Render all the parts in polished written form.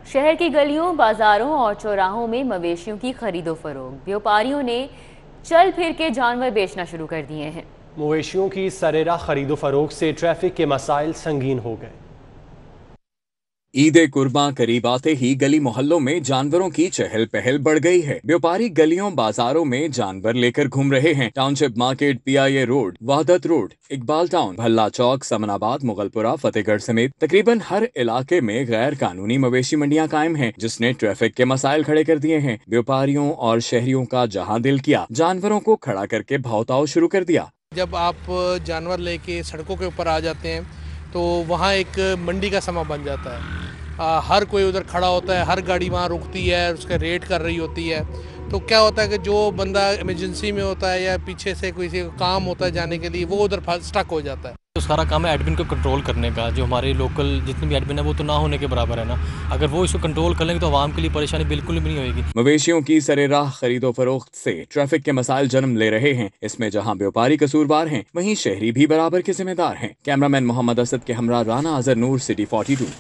شہر کی گلیوں، بازاروں اور چوراہوں میں مویشیوں کی خرید و فروخت، بیوپاریوں نے چل پھر کے جانور بیچنا شروع کر دیے ہیں۔ مویشیوں کی سریراہ خرید و فروخت سے ٹریفک کے مسائل سنگین ہو گئے۔ عید قرباں قریب آتے ہی گلی محلوں میں جانوروں کی چہل پہل بڑھ گئی ہے۔ بیوپاری گلیوں بازاروں میں جانور لے کر گھوم رہے ہیں۔ ٹاؤن شپ مارکیٹ، پی آئی اے روڈ، وحدت روڈ، اقبال ٹاؤن، بھلا چوک، سمن آباد، مغل پورہ، فتح گڑھ سمیت تقریباً ہر علاقے میں غیر قانونی مویشی منڈیاں قائم ہیں، جس نے ٹریفک کے مسائل کھڑے کر دیے ہیں۔ بیوپاریوں اور شہریوں کا جہاں دل کیا، جانوروں کو کھڑا کر کے بھاؤتاؤ شروع کر دیا۔ جب آپ جانور لے کے سڑکوں کے اوپر آ جاتے ہیں تو وہاں ایک منڈی کا سما بن جاتا ہے۔ ہر کوئی ادھر کھڑا ہوتا ہے، ہر گاڑی وہاں رکتی ہے، اس کا ریٹ کر رہی ہوتی ہے۔ تو کیا ہوتا ہے کہ جو بندہ ایمرجنسی میں ہوتا ہے یا پیچھے سے کوئی کام ہوتا ہے جانے کے لیے، وہ ادھر سٹک ہو جاتا ہے۔ تو سارا کام ہے ایڈمن کو کنٹرول کرنے کا۔ جو ہمارے لوکل جتنے بھی ایڈمن ہیں وہ تو نہ ہونے کے برابر ہے نا۔ اگر وہ اس کو کنٹرول کر لیں گے تو عوام کے لیے پریشانی بالکل بھی نہیں ہوئے گی۔ مویشیوں کی سریراہ خرید و فروخت سے ٹریفک کے مسائل جنم لے رہے ہیں۔ اس میں جہاں بیوپاری قصوروار ہیں، وہیں شہری بھی برابر کے ذمہ دار ہیں۔ کیمرامین محمد اسد کے ہمراہ رانا اظہر نور، سٹی 42۔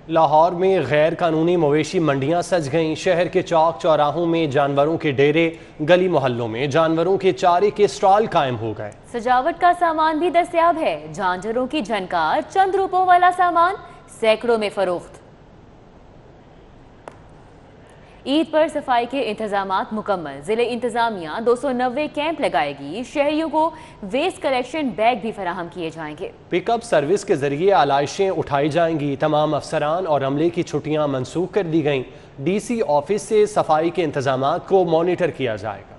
لاہور میں غیر قانونی مویشی منڈیاں سج گئیں۔ شہر کے چوک چوراہوں میں جانوروں کے ڈیرے، گلی محلوں میں جانوروں کے چارے کے اسٹال قائم ہو گئے۔ سجاوٹ کا سامان بھی دستیاب ہے۔ جھانجروں کی جھنکار، چند روپوں والا سامان سینکڑوں میں فروخت۔ عید پر صفائی کے انتظامات مکمل۔ ضلع انتظامیہ 290 کیمپ لگائے گی۔ شہریوں کو ویسٹ کلیکشن بیگ بھی فراہم کیے جائیں گے۔ پک اپ سروس کے ذریعے آلائشیں اٹھائی جائیں گی۔ تمام افسران اور عملے کی چھٹیاں منسوخ کر دی گئیں۔ ڈی سی آفس سے صفائی کے انتظامات کو مانیٹر کیا جائے گا۔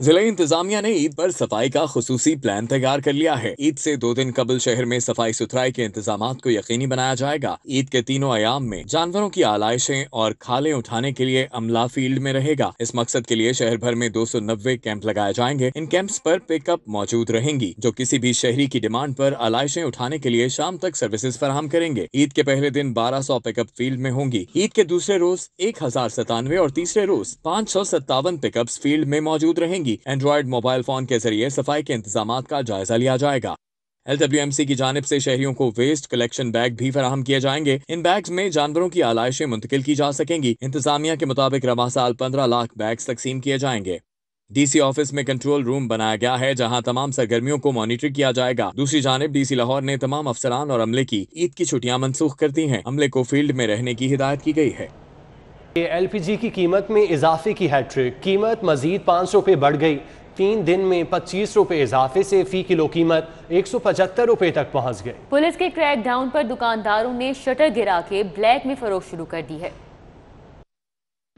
ضلع انتظامیہ نے عید پر صفائی کا خصوصی پلان تیار کر لیا ہے۔ عید سے 2 دن قبل شہر میں صفائی ستھرائی کے انتظامات کو یقینی بنایا جائے گا۔ عید کے تینوں ایام میں جانوروں کی آلائشیں اور کھالیں اٹھانے کے لیے عملہ فیلڈ میں رہے گا۔ اس مقصد کے لیے شہر بھر میں 290 کیمپ لگائے جائیں گے۔ ان کیمپس پر پک اپ موجود رہیں گی، جو کسی بھی شہری کی ڈیمانڈ پر آلائشیں اٹھانے کے لیے شام تک سروسز فراہم کریں گے۔ عید کے پہلے دن 1200 پک اپ فیلڈ میں ہوں گی۔ عید کے دوسرے روز 1097 اور تیسرے روز 557 پک اپس فیلڈ میں موجود رہیں گی۔ اینڈرائیڈ موبائل فون کے ذریعے صفائی کے انتظامات کا جائزہ لیا جائے گا۔ LWMC کی جانب سے شہریوں کو ویسٹ کلیکشن بیگ بھی فراہم کیے جائیں گے۔ ان بیگز میں جانوروں کی آلائشیں منتقل کی جا سکیں گی۔ انتظامیہ کے مطابق رواں سال 15 لاکھ بیگز تقسیم کیے جائیں گے۔ ڈی سی آفس میں کنٹرول روم بنایا گیا ہے، جہاں تمام سرگرمیوں کو مانیٹر کیا جائے گا۔ دوسری جانب ڈی سی لاہور نے تمام افسران اور عملے کی عید کی چھٹیاں منسوخ کر دی ہیں۔ عملے کو فیلڈ میں رہنے کی ہدایت کی گئی ہے۔ LPG کی قیمت میں اضافے کی ہیٹرک، قیمت مزید 5 روپے بڑھ گئی۔ 3 دن میں 25 روپے اضافے سے فی کلو قیمت 175 روپے تک پہنچ گئی۔ پولیس کے کریک ڈاؤن پر دکانداروں نے شٹر گرا کے بلیک میں فروخت شروع کر دی ہے۔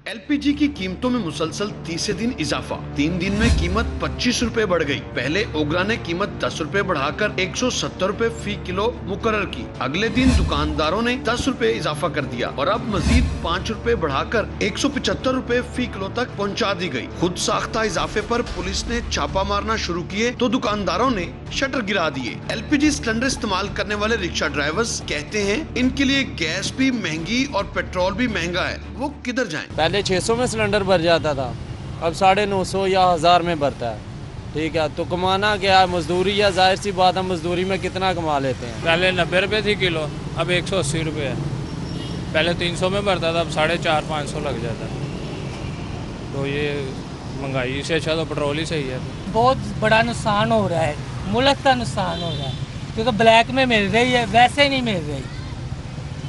LPG کی قیمتوں میں مسلسل تیسرے دن اضافہ۔ 3 دن میں قیمت 25 روپے بڑھ گئی۔ پہلے اوگرا نے قیمت 10 روپے بڑھا کر 170 روپے فی کلو مقرر کی۔ اگلے دن دکانداروں نے 10 روپے اضافہ کر دیا اور اب مزید 5 روپے بڑھا کر 175 روپے فی کلو تک پہنچا دی گئی۔ خود ساختہ اضافے پر پولیس نے چھاپا مارنا شروع کیے تو دکانداروں نے شٹر گرا دیے۔ LPG سلنڈر استعمال کرنے والے رکشہ ڈرائیورز کہتے ہیں ان کے لیے گیس بھی مہنگی اور پیٹرول بھی مہنگا ہے، وہ کدھر جائیں؟ پہلے 600 میں سلنڈر بھر جاتا تھا، اب 950 یا 1000 میں بھرتا ہے۔ ٹھیک ہے، تو کمانا کیا ہے؟ مزدوری ہے، ظاہر سی بات ہے مزدوری میں کتنا کما لیتے ہیں۔ پہلے 90 روپے تھی کلو، اب 180 روپے ہے۔ پہلے 300 میں بھرتا تھا، اب 450-500 لگ جاتا ہے۔ تو یہ مہنگائی سے اچھا تو پیٹرول ہی صحیح ہے۔ بہت بڑا نقصان ہو رہا ہے، ملک کا نقصان ہو رہا ہے، کیونکہ بلیک میں مل رہی ہے، ویسے نہیں مل رہی،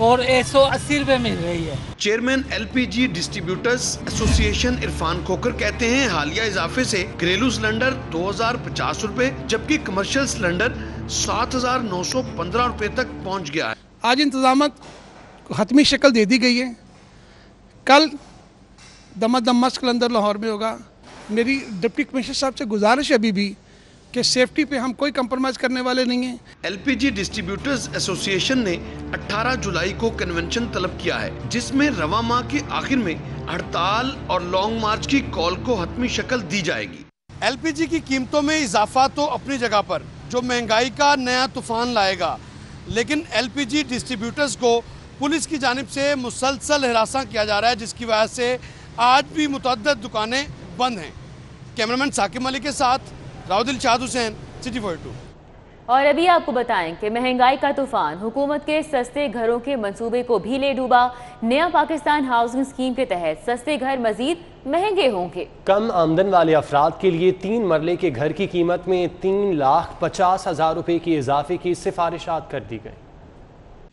اور 180 روپے مل رہی ہے۔ چیئرمین LPG ڈسٹریبیوٹرز ایسوسی ایشن عرفان کھوکر کہتے ہیں حالیہ اضافے سے گھریلو سلنڈر 2050 روپے جبکہ کمرشل سلنڈر 7915 روپے تک پہنچ گیا ہے۔ آج انتظامات حتمی شکل دے دی گئی ہے، کل دم مشق اندر لاہور میں ہوگا۔ میری ڈپٹی کمشنر صاحب سے گزارش ہے ابھی بھی کہ سیفٹی پہ ہم کوئی کمپرومائز کرنے والے نہیں ہیں۔ LPG ڈسٹریبیوٹرز ایسوسی ایشن نے 18 جولائی کو کنونشن طلب کیا ہے، جس میں رواں ماہ کے آخر میں ہڑتال اور لانگ مارچ کی کال کو حتمی شکل دی جائے گی۔ LPG کی قیمتوں میں اضافہ تو اپنی جگہ پر جو مہنگائی کا نیا طوفان لائے گا، لیکن LPG ڈسٹریبیوٹرز کو پولیس کی جانب سے مسلسل ہراساں کیا جا رہا ہے، جس کی وجہ سے آج بھی متعدد دکانیں بند ہیں۔ کیمرامین ثاقب علی کے ساتھ راؤ دل شاد حسین، سٹی 42۔ اور ابھی آپ کو بتائیں کہ مہنگائی کا طوفان حکومت کے سستے گھروں کے منصوبے کو بھی لے ڈوبا. نیا پاکستان ہاؤسنگ اسکیم کے تحت سستے گھر مزید مہنگے ہوں گے. کم آمدن والے افراد کے لیے 3 مرلے کے گھر کی قیمت میں 3,50,000 روپے کی اضافے کی سفارشات کر دی گئی.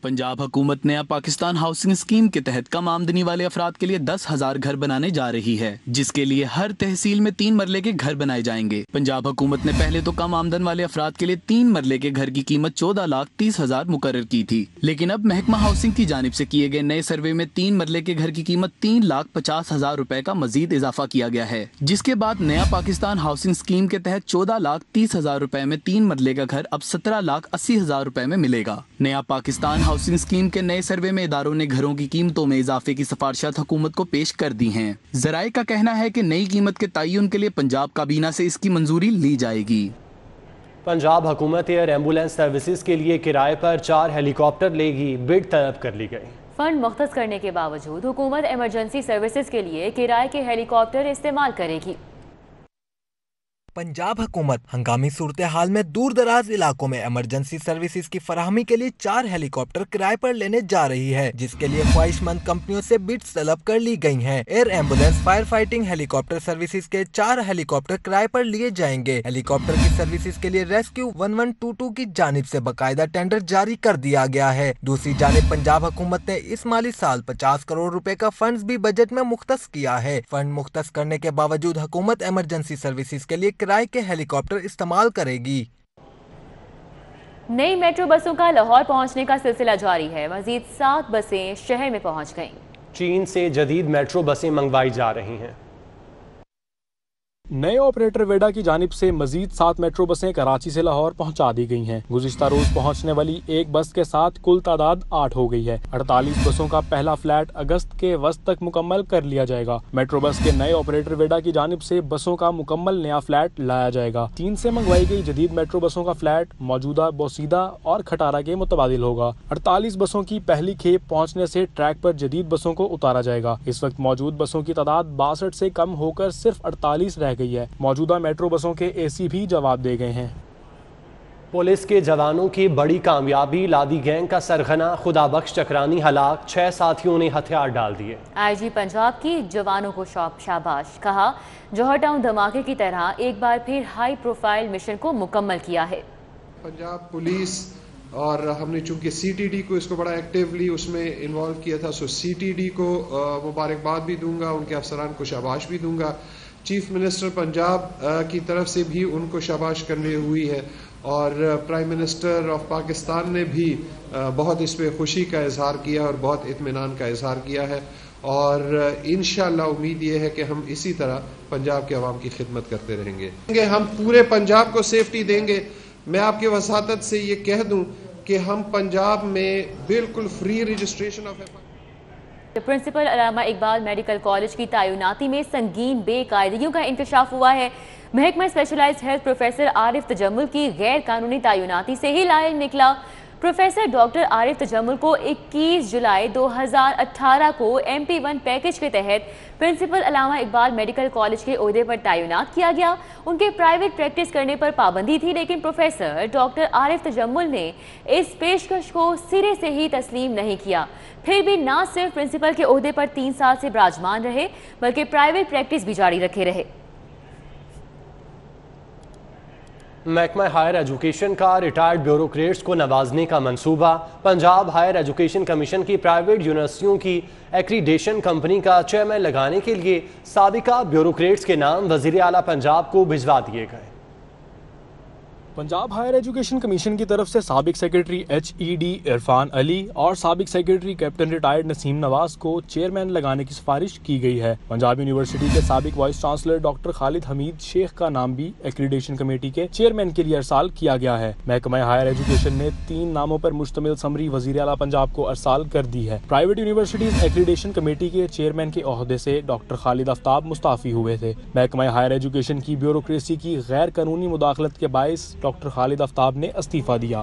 پنجاب حکومت نیا پاکستان ہاؤسنگ اسکیم کے تحت کم آمدنی والے افراد کے لیے 10,000 گھر بنانے جا رہی ہے، جس کے لیے ہر تحصیل میں 3 مرلے کے گھر بنائے جائیں گے. پنجاب حکومت نے پہلے تو کم آمدن والے افراد کے لیے 3 مرلے کے گھر کی قیمت 14,30,000 مقرر کی تھی، لیکن اب محکمہ ہاؤسنگ کی جانب سے کیے گئے نئے سروے میں 3 مرلے کے گھر کی قیمت 3,50,000 روپے کا مزید اضافہ کیا گیا ہے، جس کے بعد نیا پاکستان ہاؤسنگ اسکیم کے تحت 14,30,000 روپے میں 3 مرلے کا گھر اب 17,80,000 روپے میں ملے گا. نیا پاکستان ہاؤسنگ اسکیم کے نئے سروے میں اداروں نے گھروں کی قیمتوں میں اضافے کی سفارشات حکومت کو پیش کر دی ہیں. ذرائع کا کہنا ہے کہ نئی قیمت کے تعین کے لیے پنجاب کابینہ سے اس کی منظوری لی جائے گی. پنجاب حکومت ایئر ایمبولینس سروسز کے لیے کرائے پر 4 ہیلی کاپٹر لے گی، بڈ طلب کر لی گئی. فنڈ مختص کرنے کے باوجود حکومت ایمرجنسی سروسز کے لیے کرائے کے ہیلی کاپٹر استعمال کرے گی. پنجاب حکومت ہنگامی صورتحال میں دور دراز علاقوں میں ایمرجنسی سروسز کی فراہمی کے لیے 4 ہیلی کاپٹر کرائے پر لینے جا رہی ہے، جس کے لیے خواہش مند کمپنیوں سے بڈز طلب کر لی گئی ہیں. ایئر ایمبولینس فائر فائٹنگ ہیلی کاپٹر سروسز کے 4 ہیلی کاپٹر کرائے پر لیے جائیں گے. ہیلی کاپٹر کی سروسز کے لیے ریسکیو 1122 کی جانب سے باقاعدہ ٹینڈر جاری کر دیا گیا ہے. دوسری جانب پنجاب حکومت نے اس مالی سال 50 کروڑ روپے کا فنڈز بھی بجٹ میں مختص کیا ہے. فنڈ مختص کرنے کے باوجود حکومت ایمرجنسی سروسز کے لیے کرائے کے ہیلی کاپٹر استعمال کرے گی. نئی میٹرو بسوں کا لاہور پہنچنے کا سلسلہ جاری ہے. مزید 7 بسیں شہر میں پہنچ گئیں. چین سے جدید میٹرو بسیں منگوائی جا رہی ہیں. نئے آپریٹر ویڈا کی جانب سے مزید 7 میٹرو بسیں کراچی سے لاہور پہنچا دی گئی ہیں. گزشتہ روز پہنچنے والی ایک بس کے ساتھ کل تعداد 8 ہو گئی ہے. 48 بسوں کا پہلا فلیٹ اگست کے وسط تک مکمل کر لیا جائے گا. میٹرو بس کے نئے آپریٹر ویڈا کی جانب سے بسوں کا مکمل نیا فلیٹ لایا جائے گا. چین سے منگوائی گئی جدید میٹرو بسوں کا فلیٹ موجودہ بوسیدہ اور کھٹارہ کے متبادل ہوگا. 48 بسوں کی پہلی کھیپ پہنچنے سے ٹریک پر جدید بسوں کو اتارا جائے گا. اس وقت موجود بسوں کی تعداد 62 سے کم ہو کر صرف 48 رہ گئی ہے. موجودہ میٹرو بسوں کے اے سی بھی جواب دے گئے ہیں. پولیس کے جوانوں کی بڑی کامیابی، لادی گینگ کا سرغنہ خدا بخش چکرانی ہلاک، 6 ساتھیوں نے ہتھیار ڈال دیے. آئی جی پنجاب کی جوانوں کو شاباش کہا. جوہر ٹاؤن دھماکے کی طرح ایک بار پھر ہائی پروفائل مشن کو مکمل کیا ہے. پنجاب پولیس اور ہم نے چونکہ سی ٹی ڈی کو اس کو بڑا ایکٹیولی اس میں انوالو کیا تھا، سو سی ٹی ڈی کو مبارکباد بھی دوں گا، ان کے افسران کو شاباش بھی دوں گا. چیف منسٹر پنجاب کی طرف سے بھی ان کو شاباش کرنے ہوئی ہے، اور پرائم منسٹر آف پاکستان نے بھی بہت اس پہ خوشی کا اظہار کیا اور بہت اطمینان کا اظہار کیا ہے. اور انشاءاللہ امید یہ ہے کہ ہم اسی طرح پنجاب کے عوام کی خدمت کرتے رہیں گے. ہم پورے پنجاب کو سیفٹی دیں گے. میں آپ کی وساطت سے یہ کہہ دوں کہ ہم پنجاب میں بالکل free registration of principle Allama Iqbal medical college کی تعیناتی میں سنگین بے قاعدگیوں کا انکشاف ہوا ہے. محکمہ اسپیشلائزڈ ہیلتھ پروفیسر عارف تجمل کی غیر قانونی تعیناتی سے ہی لائل نکلا. پروفیسر ڈاکٹر عارف تجمل کو 21 جولائی 2018 کو MP1 پیکج کے تحت پرنسپل علامہ اقبال میڈیکل کالج کے عہدے پر تعینات کیا گیا. ان کے پرائیویٹ پریکٹس کرنے پر پابندی تھی، لیکن پروفیسر ڈاکٹر عارف تجمل نے اس پیشکش کو سرے سے ہی تسلیم نہیں کیا. پھر بھی نہ صرف پرنسپل کے عہدے پر 3 سال سے براجمان رہے، بلکہ پرائیویٹ پریکٹس بھی جاری رکھے رہے. محکمہ ہائر ایجوکیشن کا ریٹائرڈ بیوروکریٹس کو نوازنے کا منصوبہ. پنجاب ہائر ایجوکیشن کمیشن کی پرائیویٹ یونیورسٹیوں کی ایکریڈیشن کمپنی کا چیئرمین لگانے کے لیے سابقہ بیوروکریٹس کے نام وزیر اعلیٰ پنجاب کو بھجوا دیے گئے. پنجاب ہائر ایجوکیشن کمیشن کی طرف سے سابق سیکرٹری HED عرفان علی اور سابق سیکرٹری کیپٹن ریٹائرڈ نسیم نواز کو چیئرمین لگانے کی سفارش کی گئی ہے. پنجاب یونیورسٹی کے سابق وائس چانسلر ڈاکٹر خالد حمید شیخ کا نام بھی ایکریڈیشن کمیٹی کے چیئرمین کے لیے ارسال کیا گیا ہے. محکمہ ہائر ایجوکیشن نے 3 ناموں پر مشتمل سمری وزیر اعلیٰ پنجاب کو ارسال کر دی ہے. پرائیویٹ یونیورسٹیز ایکریڈیشن کمیٹی کے چیئرمین کے عہدے سے ڈاکٹر خالد آفتاب مستعفی ہوئے تھے. محکمہ ہائر ایجوکیشن کی بیوروکریسی کی غیر قانونی مداخلت کے باعث ڈاکٹر خالد آفتاب نے استعفیٰ دیا.